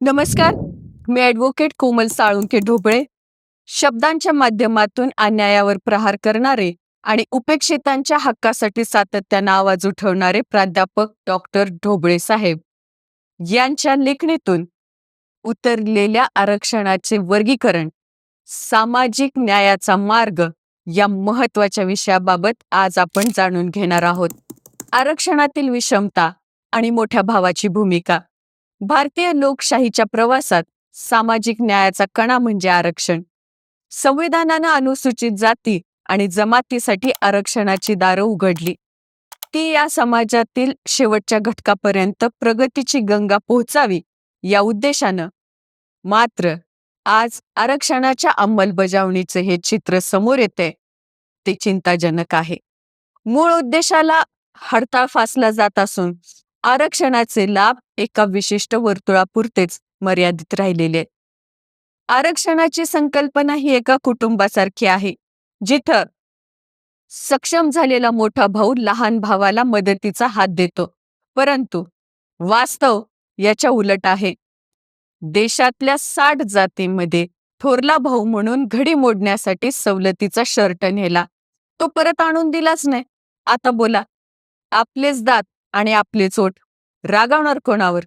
नमस्कार. मी ॲडव्होकेट कोमल साळुंखे ढोबळे. शब्दांच्या माध्यमातून अन्यायावर प्रहार करणारे आणि उपेक्षितांच्या हक्कासाठी सातत्यानं आवाज उठवणारे प्राध्यापक डॉक्टर ढोबळे साहेब यांच्या लेखणीतून उतरलेल्या आरक्षणाचे वर्गीकरण, सामाजिक न्यायाचा मार्ग या महत्त्वाच्या विषयाबाबत आज आपण जाणून घेणार आहोत. आरक्षणातील विषमता आणि मोठ्या भावाची भूमिका. भारतीय लोकशाहीच्या प्रवासात सामाजिक न्यायाचा कणा म्हणजे आरक्षण. संविधानानं अनुसूचित जाती आणि जमातीसाठी आरक्षणाची दारं उघडली. ती या समाजातील शेवटच्या घटकापर्यंत प्रगतीची गंगा पोहोचावी या उद्देशानं. मात्र आज आरक्षणाच्या अंमलबजावणीचे हे चित्र समोर येते ते चिंताजनक आहे. मूळ उद्देशाला हरताळ फासला जात असून आरक्षणाचे लाभ एका विशिष्ट वर्तुळापुरतेच मर्यादित राहिलेले आहेत. आरक्षणाची संकल्पना ही एका कुटुंबासारखी आहे, जिथं सक्षम झालेला मोठा भाऊ लहान भावाला मदतीचा हात देतो. परंतु वास्तव याच्या उलट आहे. देशातल्या 60 जातींमध्ये थोरला भाऊ म्हणून घडी मोडण्यासाठी सवलतीचा शर्ट नेला, तो परत आणून दिलाच नाही. आता बोला, आपलेच दात आणि आपलेच ओठ, रागावणार कोणावर?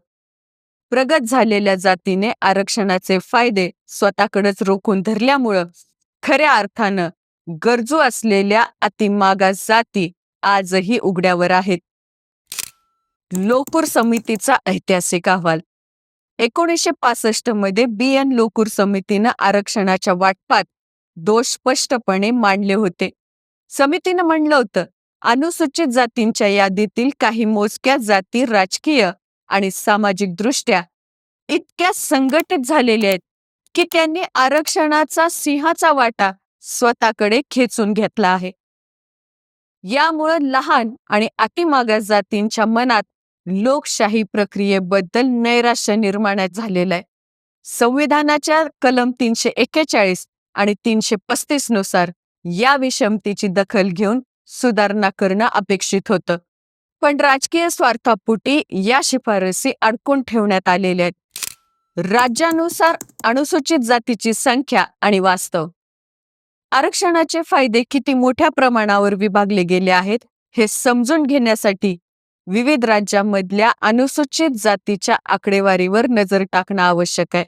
प्रगत झालेल्या जातीने आरक्षणाचे फायदे स्वतःकडेच रोखून धरल्यामुळं खऱ्या अर्थानं गरजू असलेल्या अतिमागास जाती आजही उघड्यावर आहेत. लोकूर समितीचा ऐतिहासिक अहवाल. 1965 मध्ये BN लोकूर समितीनं आरक्षणाच्या वाटपात दोष स्पष्टपणे मांडले होते. समितीनं म्हणलं होतं, अनुसूचित जातींच्या यादीतील काही मोजक्या जाती राजकीय आणि सामाजिक दृष्ट्या इतक्या संघटित झालेल्या आहेत की त्यांनी आरक्षणाचा सिंहाचा वाटा स्वतःकडे खेचून घेतला आहे. यामुळे लहान आणि अतिमागास जातींच्या मनात लोकशाही प्रक्रियेबद्दल नैराश्य निर्माण झालेलं आहे. संविधानाच्या कलम 341 आणि 335 नुसार या विषमतेची दखल घेऊन सुधारणा करणं अपेक्षित होतं. पण राजकीय स्वार्थापोटी या शिफारसी अडकून ठेवण्यात आलेल्या आहेत. राज्यानुसार अनुसूचित जातीची संख्या आणि वास्तव. आरक्षणाचे फायदे किती मोठ्या प्रमाणावर विभागले गेले आहेत हे समजून घेण्यासाठी विविध राज्यांमधल्या अनुसूचित जातीच्या आकडेवारीवर नजर टाकणं आवश्यक आहे.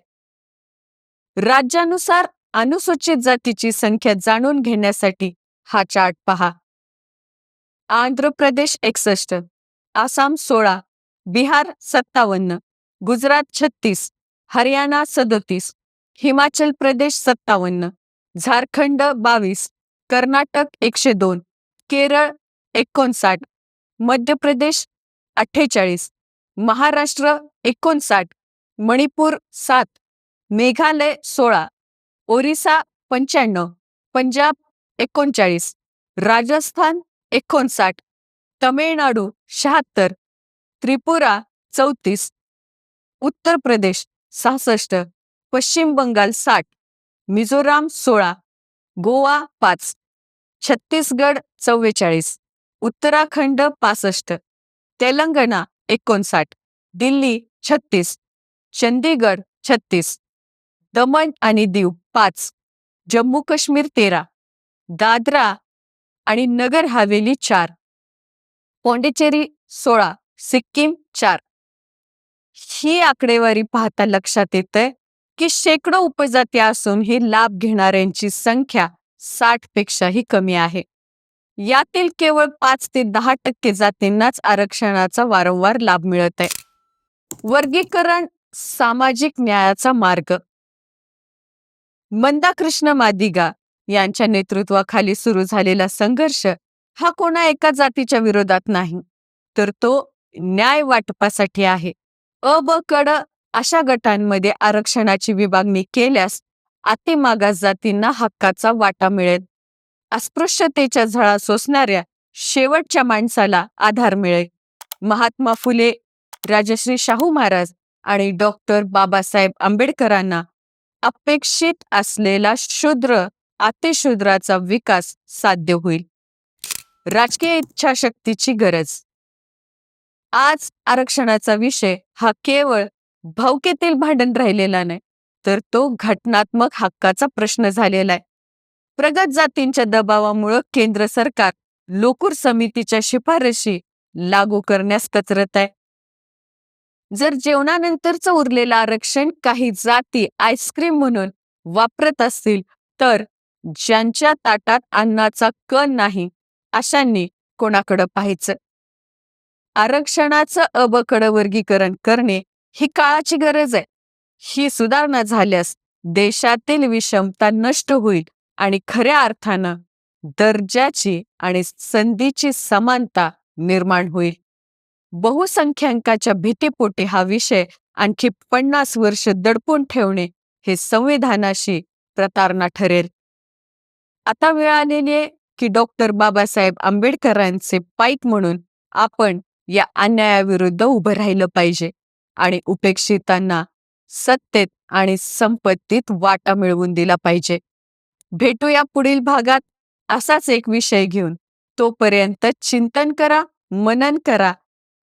राज्यानुसार अनुसूचित जातीची संख्या जाणून घेण्यासाठी हा चार्ट पहा. आंध्र प्रदेश 61, आसाम 16, बिहार 57, गुजरात 36, हरियाणा 37, हिमाचल प्रदेश 57, झारखंड 22, कर्नाटक 102, केरळ 59, मध्य प्रदेश 48, महाराष्ट्र 59, मणिपूर 7, मेघालय 16, ओरिसा 95, पंजाब 39, राजस्थान 59, तमिळनाडू 76, त्रिपुरा 34, उत्तर प्रदेश 66, पश्चिम बंगाल 60, मिझोराम 16, गोवा 5, छत्तीसगड 44, उत्तराखंड 65, तेलंगणा 59, दिल्ली 36, चंदीगड 36, दमण आणि दीव 5, जम्मू काश्मीर 13, दादरा आणि नगर हवेली 4, पॉंडिचेरी 16, सिक्कीम 4. ही आकडेवारी पाहता लक्षात येतंय की शेकडो उपजाती असूनही लाभ घेणाऱ्यांची संख्या 60 पेक्षाही कमी आहे. यातील केवळ 5 ते 10% जातींनाच आरक्षणाचा वारंवार लाभ मिळत आहे. वर्गीकरण, सामाजिक न्यायाचा मार्ग. मंदाकृष्ण मादिगा यांच्या नेतृत्वाखाली सुरू झालेला संघर्ष हा कोणा एका जातीच्या विरोधात नाही, तर तो न्याय वाटपासाठी आहे. अ, ब, क, ड अशा गटांमध्ये आरक्षणाची विभागणी केल्यास अतिमागास जातींना हक्काचा वाटा मिळेल. अस्पृश्यतेच्या झळा सोसणाऱ्या शेवटच्या माणसाला आधार मिळेल. महात्मा फुले, राजश्री शाहू महाराज आणि डॉक्टर बाबासाहेब आंबेडकरांना अपेक्षित असलेला शूद्र अतिशूद्राचा विकास साध्य होईल. राजकीय इच्छाशक्तीची गरज. आज आरक्षणाचा विषय हा केवळ भावकीतील भांडण राहिलेला नाही, तर तो घटनात्मक हक्काचा प्रश्न झालेला आहे. प्रगत जातींच्या दबावामुळं केंद्र सरकार लोकूर समितीच्या शिफारशी लागू करण्यास कचरत आहे. जर जेवणानंतरचं उरलेलं आरक्षण काही जाती आईस्क्रीम म्हणून वापरत असतील, तर ज्यांच्या ताटात अन्नाचा कण नाही, अशांनी कोणाकडं पाहायचं? आरक्षणाचं अबकड वर्गीकरण करणे ही काळाची गरज आहे. ही सुधारणा झाल्यास देशातील विषमता नष्ट होईल आणि खऱ्या अर्थानं दर्जाची आणि संधीची समानता निर्माण होईल. बहुसंख्याकांच्या भीतीपोटी हा विषय आणखी 50 वर्ष दडपून ठेवणे हे संविधानाशी प्रतारणा ठरेल. आता वेळ आलेली आहे की डॉक्टर बाबासाहेब आंबेडकरांचे पाईक म्हणून आपण या अन्यायाविरुद्ध उभं राहिलं पाहिजे आणि उपेक्षितांना सत्तेत आणि संपत्तीत वाटा मिळवून दिला पाहिजे. भेटूया पुढील भागात असाच एक विषय घेऊन. तोपर्यंत चिंतन करा, मनन करा,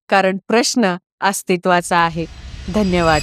कारण प्रश्न अस्तित्वाचा आहे. धन्यवाद.